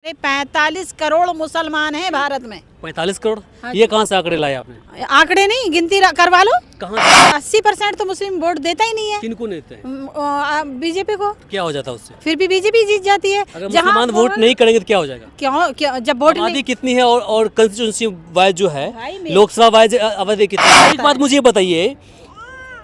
45 करोड़ मुसलमान हैं भारत में। 45 करोड़? हाँ ये कहाँ से आंकड़े लाए आपने? आंकड़े नहीं, गिनती करवा लो। कहाँ? 80% तो मुस्लिम वोट देता ही नहीं है। किनको देते हैं? बीजेपी को। क्या हो जाता है उससे? फिर भी बीजेपी जीत जाती है। अगर मुसलमान वोट नहीं करेंगे तो क्या हो जाएगा? क्यों जब वोट आबादी कितनी है और कंस्टिट्यूंसी वाइज जो है, भाई लोकसभा वाइज आबादी कितनी है? एक बात मुझे ये बताइए,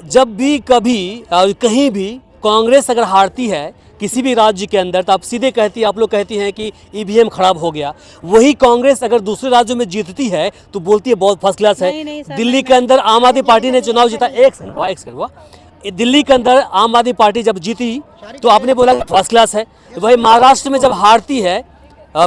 जब भी कभी कहीं भी कांग्रेस अगर हारती है किसी भी राज्य के अंदर तो आप सीधे कहती है, आप लोग कहती हैं कि ईवीएम खराब हो गया। वही कांग्रेस अगर दूसरे राज्यों में जीतती है तो बोलती है बहुत फर्स्ट क्लास है। नहीं सर, दिल्ली के अंदर आम आदमी पार्टी ने चुनाव जीता, एक सेकंड हुआ, दिल्ली के अंदर आम आदमी पार्टी जब जीती तो आपने बोला फर्स्ट क्लास है। वही महाराष्ट्र में जब हारती है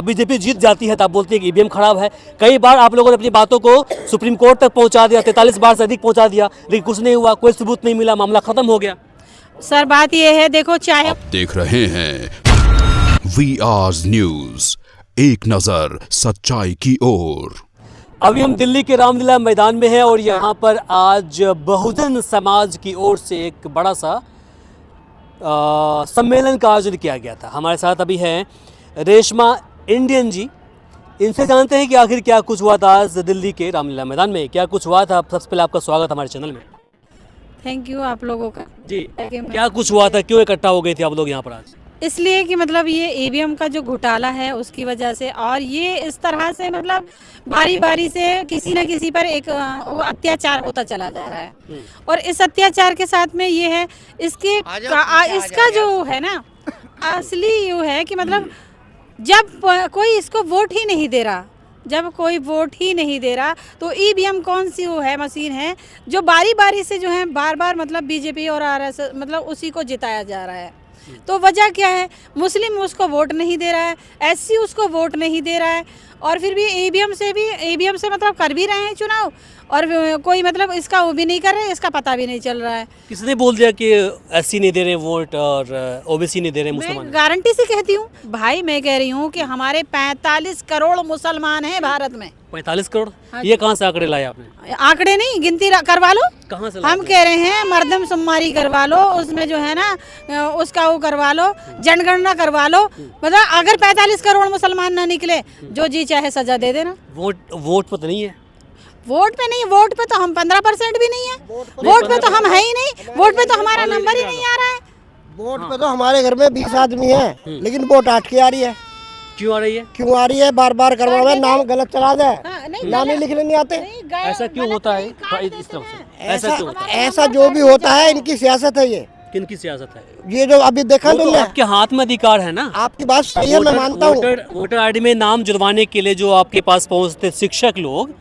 बीजेपी जीत जाती है तो आप बोलती है कि ईवीएम खराब है। कई बार आप लोगों ने अपनी बातों को सुप्रीम कोर्ट तक पहुंचा दिया, 43 बार से अधिक पहुंचा दिया, लेकिन कुछ नहीं हुआ, कोई सबूत नहीं मिला, मामला खत्म हो गया। सर बात ये है, देखो चाहे आप देख रहे हैं VR न्यूज, एक नजर सच्चाई की ओर। अभी हम दिल्ली के रामलीला मैदान में हैं और यहाँ पर आज बहुजन समाज की ओर से एक बड़ा सा सम्मेलन का आयोजन किया गया था। हमारे साथ अभी हैं रेशमा इंडियन जी, इनसे जानते हैं कि आखिर क्या कुछ हुआ था आज दिल्ली के रामलीला मैदान में, क्या कुछ हुआ था। सबसे पहले आपका स्वागत हमारे चैनल में। थैंक यू आप लोगों का जी, क्या कुछ हुआ था, क्यों इकट्ठा हो गए थे आप लोग यहाँ पर आज? इसलिए कि मतलब ये ईवीएम का जो घोटाला है उसकी वजह से, और ये इस तरह से मतलब बारी बारी से किसी न किसी पर एक अत्याचार होता चला जा रहा है। और इस अत्याचार के साथ में ये है इसका जो है ना असली ये है कि मतलब जब कोई इसको वोट ही नहीं दे रहा, जब कोई वोट ही नहीं दे रहा तो ईवीएम कौन सी वो है मशीन है जो बारी बारी से जो है बार बार मतलब बीजेपी और आरएसएस मतलब उसी को जिताया जा रहा है। तो वजह क्या है? मुस्लिम उसको वोट नहीं दे रहा है, एससी उसको वोट नहीं दे रहा है, और फिर भी ईवीएम से मतलब कर भी रहे हैं चुनाव, और कोई मतलब इसका वो भी नहीं कर रहे, इसका पता भी नहीं चल रहा है। किसने बोल दिया कि एससी नहीं दे रहे वोट और ओबीसी नहीं दे रहे मुसलमान? मैं गारंटी से कहती हूँ भाई, मैं कह रही हूँ कि हमारे 45 करोड़ मुसलमान हैं भारत में। 45 करोड़? हाँ ये कहाँ से आंकड़े लाए आपने? आंकड़े नहीं, गिनती करवा लो। कहाँ से? हम कह रहे हैं मर्दमशुमारी करवा लो, उसमें जो है ना उसका वो करवा लो, जनगणना करवा लो। मतलब अगर 45 करोड़ मुसलमान ना निकले, जो जी चाहे सजा दे देना। वोट पर तो नहीं है? वोट पे नहीं, वोट पे तो हम 15% भी नहीं है, वोट पे तो हम है ही नहीं, वोट पे तो हमारा नंबर ही नहीं आ रहा है। वोट पे तो हमारे घर में 20 आदमी हैं, लेकिन वोट 8 की आ रही है। क्यों आ रही है? क्यों आ रही है? बार बार करवावे, नाम गलत चला दे, नाम ही लिखने नहीं आते। ऐसा क्यों होता है? इस तरह से ऐसा क्यों होता है? ऐसा जो भी होता है इनकी सियासत है। ये किनकी सियासत है? ये जो अभी देखा तो तुमने, आपके हाथ में अधिकार है ना। आपकी बात सही है, मैं मानता हूँ। वोटर आईडी में नाम जुड़वाने के लिए जो आपके पास पहुँचते शिक्षक लोग,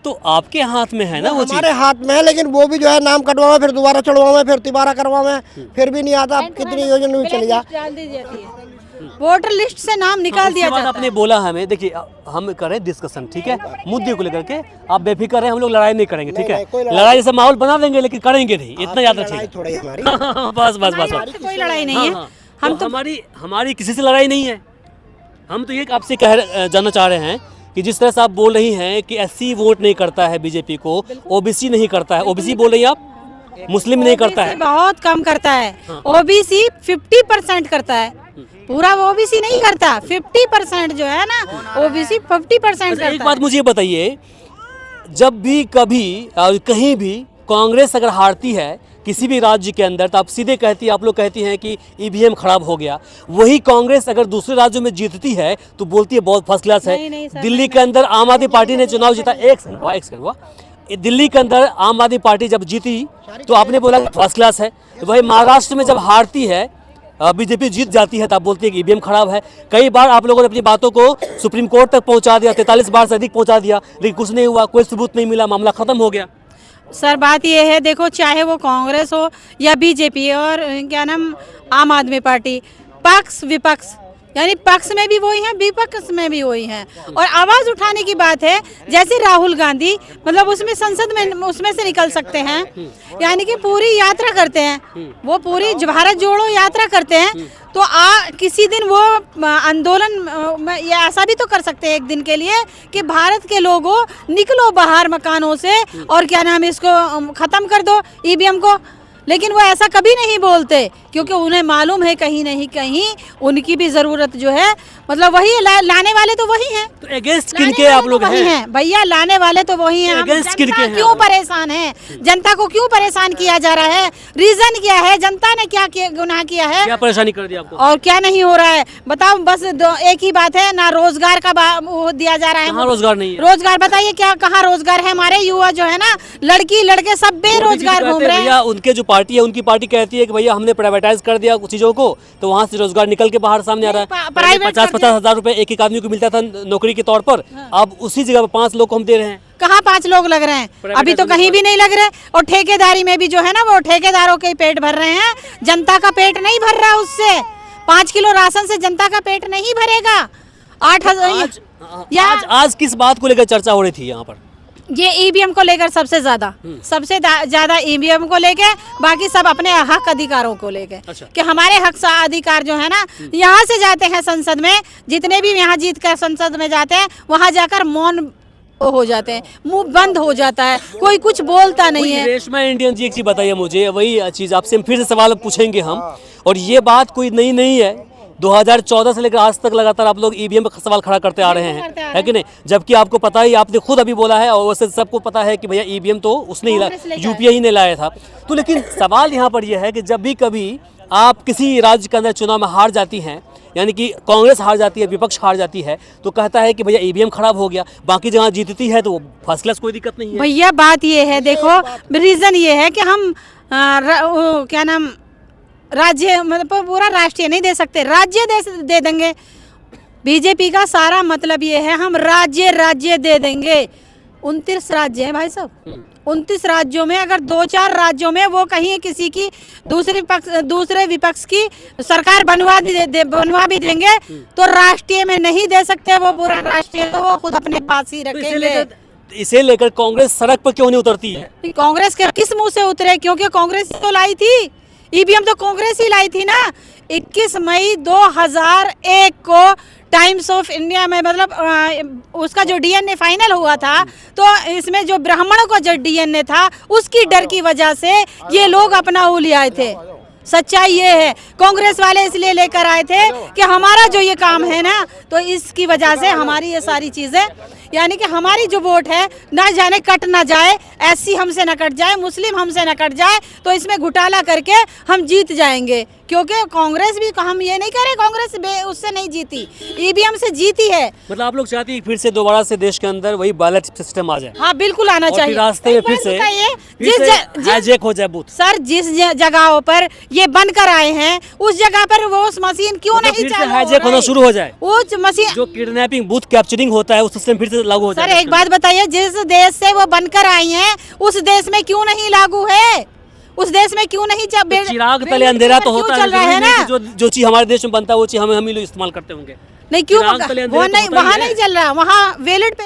तो आपके हाथ में है ना वो चीज। हमारे हाथ में है, लेकिन वो भी जो है नाम कटवावे, फिर दोबारा चढ़वावे, फिर तिबारा करवावे, फिर भी नहीं आता। कितनी योजना में चली जा, वोटर लिस्ट से नाम निकाल दिया जाता है। आपने बोला हमें, देखिए हम करें डिस्कशन, ठीक है, मुद्दे को लेकर के आप बेफिक्र हैं, हम लोग लड़ाई नहीं करेंगे, ठीक है। लड़ाई जैसा माहौल बना देंगे लेकिन करेंगे नहीं, इतना याद रखिएगा। थोड़ी हमारी बस बस बस बस, कोई लड़ाई नहीं है। हम तो हमारी किसी से लड़ाई नहीं है। हम तो ये आपसे जानना चाह रहे हैं कि जिस तरह से आप बोल रही हैं कि एससी वोट नहीं करता है बीजेपी को, ओबीसी नहीं करता है, ओबीसी बोल रही हैं आप, मुस्लिम नहीं करता है, बहुत कम करता है। ओबीसी 50% करता है, पूरा ओबीसी नहीं करता। 50% जो है ना ओबीसी 50% करता है। एक बात मुझे ये बताइए, जब भी कभी कहीं भी कांग्रेस अगर हारती है किसी भी राज्य के अंदर तो आप सीधे कहती है, आप लोग कहती हैं कि ईवीएम खराब हो गया। वही कांग्रेस अगर दूसरे राज्यों में जीतती है तो बोलती है बहुत फर्स्ट क्लास है। दिल्ली के अंदर आम आदमी पार्टी ने चुनाव जीता, एक सेकंड हुआ, दिल्ली के अंदर आम आदमी पार्टी जब जीती तो आपने बोला फर्स्ट क्लास है। वही महाराष्ट्र में जब हारती है बीजेपी जीत जाती है तो आप बोलती है कि ईवीएम खराब है। कई बार आप लोगों ने अपनी बातों को सुप्रीम कोर्ट तक पहुंचा दिया, 43 बार से अधिक पहुंचा दिया, लेकिन कुछ नहीं हुआ, कोई सबूत नहीं मिला, मामला खत्म हो गया। सर बात ये है, देखो चाहे वो कांग्रेस हो या बीजेपी और क्या नाम आम आदमी पार्टी, पक्ष विपक्ष यानी पक्ष में भी वही हैं, विपक्ष में भी वही हैं। और आवाज उठाने की बात है, जैसे राहुल गांधी मतलब उसमें संसद में उसमें से निकल सकते हैं, यानी कि पूरी यात्रा करते हैं, वो पूरी भारत जोड़ो यात्रा करते हैं। तो किसी दिन वो आंदोलन या ऐसा भी तो कर सकते हैं एक दिन के लिए कि भारत के लोगों निकलो बाहर मकानों से और क्या नाम इसको खत्म कर दो ईवीएम को। लेकिन वो ऐसा कभी नहीं बोलते क्योंकि उन्हें मालूम है कहीं नहीं कहीं उनकी भी जरूरत जो है, मतलब वही लाने वाले तो वही हैं। तो अगेंस्ट किनके आप लोग हैं? भैया लाने वाले तो वही हैं। अगेंस्ट किनके हैं? क्यों परेशान है? जनता को क्यों परेशान किया जा रहा है? रीजन क्या है? जनता ने क्या गुनाह किया है? क्या परेशानी कर दी आपको? और क्या नहीं हो रहा है बताओ। बस एक ही बात है, ना रोजगार का वो दिया जा रहा है। कहाँ रोजगार नहीं है? रोजगार बताइए क्या, कहाँ रोजगार है? हमारे युवा जो है ना, लड़की लड़के सब बेरोजगार घूम रहे हैं। भैया उनके जो पार्टी है, उनकी पार्टी कहती है कि भैया हमने प्राइवेटाइज कर दिया कुछ चीजों को, तो वहाँ से रोजगार निकल के बाहर सामने आ रहा है। 50-50 हजार रुपए एक एक आदमी को मिलता था नौकरी के तौर पर, अब उसी जगह पर 5 लोग को हम दे रहे हैं। कहाँ 5 लोग लग रहे हैं? अभी तो कहीं भी नहीं लग रहे। और ठेकेदारी में भी जो है ना, वो ठेकेदारों के पेट भर रहे हैं, जनता का पेट नहीं भर रहा उससे। 5 किलो राशन से जनता का पेट नहीं भरेगा। 8,000 आज किस बात को लेकर चर्चा हो रही थी यहाँ पर? ये ईवीएम को लेकर सबसे ज्यादा ईवीएम को लेके, बाकी सब अपने हक अधिकारों को लेके। अच्छा। कि हमारे हक अधिकार जो है ना, यहाँ से जाते हैं संसद में, जितने भी यहाँ जीत कर संसद में जाते हैं, वहाँ जाकर मौन हो जाते हैं, मुंह बंद हो जाता है, कोई कुछ बोलता नहीं है। रेशमा इंडियन जी एक चीज बताइए मुझे, वही चीज आपसे फिर से सवाल पूछेंगे हम, और ये बात कोई नई नहीं है। 2014 से लेकर आज तक लगातार आप लोग ईवीएम का सवाल खड़ा करते आ रहे हैं, है कि नहीं? जबकि आपको पता ही, आपने खुद अभी बोला है और वैसे सबको पता है कि भैया ईवीएम तो उसने ही यूपीए ही ने लाया था। तो लेकिन सवाल यहाँ पर यह है कि जब भी कभी आप किसी राज्य के अंदर चुनाव में हार जाती हैं, यानी कि कांग्रेस हार जाती है, विपक्ष हार जाती है, तो कहता है कि भैया ईवीएम खराब हो गया, बाकी जगह जीतती है तो फर्स्ट क्लास, कोई दिक्कत नहीं है। भैया बात ये है, देखो रीजन ये है कि हम क्या नाम, राज्य मतलब पूरा राष्ट्रीय नहीं दे सकते, राज्य दे देंगे। बीजेपी का सारा मतलब ये है, हम राज्य दे देंगे। 29 राज्य हैं भाई साहब। 29 राज्यों में अगर 2-4 राज्यों में वो कहीं किसी की दूसरे विपक्ष की सरकार बनवा भी देंगे, तो राष्ट्रीय में नहीं दे सकते। वो पूरा राष्ट्रीय तो वो खुद अपने पास ही रखेंगे। इसे लेकर कांग्रेस सड़क पर क्यों नहीं उतरती है? कांग्रेस के किस मुंह से उतरे? क्योंकि कांग्रेस तो लाई थी ईवीएम, तो कांग्रेस ही लाई थी ना। 21 मई 2001 को टाइम्स ऑफ इंडिया में, मतलब उसका जो डीएनए फाइनल हुआ था, तो इसमें जो ब्राह्मणों का जो डीएनए था, उसकी डर की वजह से ये लोग अपना ले आए थे। सच्चाई ये है, कांग्रेस वाले इसलिए लेकर आए थे कि हमारा जो ये काम है ना, तो इसकी वजह से हमारी ये सारी चीजें, यानी कि हमारी जो वोट है ना जाने कट ना जाए, एससी हमसे न कट जाए, मुस्लिम हमसे न कट जाए, तो इसमें घोटाला करके हम जीत जाएंगे। क्योंकि कांग्रेस भी, हम ये नहीं कह रहे कांग्रेस उससे नहीं जीती, ईवीएम से जीती है। मतलब आप लोग चाहती है फिर से दोबारा से देश के अंदर वही बैलेट सिस्टम आ जाए? हाँ बिल्कुल आना चाहिए। रास्ते में फिर से हाईजैक हो जाए बूथ। सर जिस जगहों पर ये बन कर आए हैं, उस जगह पर वो मशीन क्यों नहीं चालू? हाईजैक होना शुरू हो जाए, उस मशीन जो किडनैपिंग बूथ कैप्चरिंग होता है, उस सिस्टम फिर से लागू हो जाए। सर एक बात बताइए, जिस देश से वो बनकर आई हैं, उस देश में क्यों नहीं लागू है? उस देश में क्यों नहीं? जब चिराग तले अंधेरा तो होता चल रहा है ना, जो चीज हमारे देश में बनता है वो चीज हम ही लोग इस्तेमाल करते होंगे। नहीं क्यों वो नहीं, वहाँ नहीं चल रहा, वहाँ वैलिड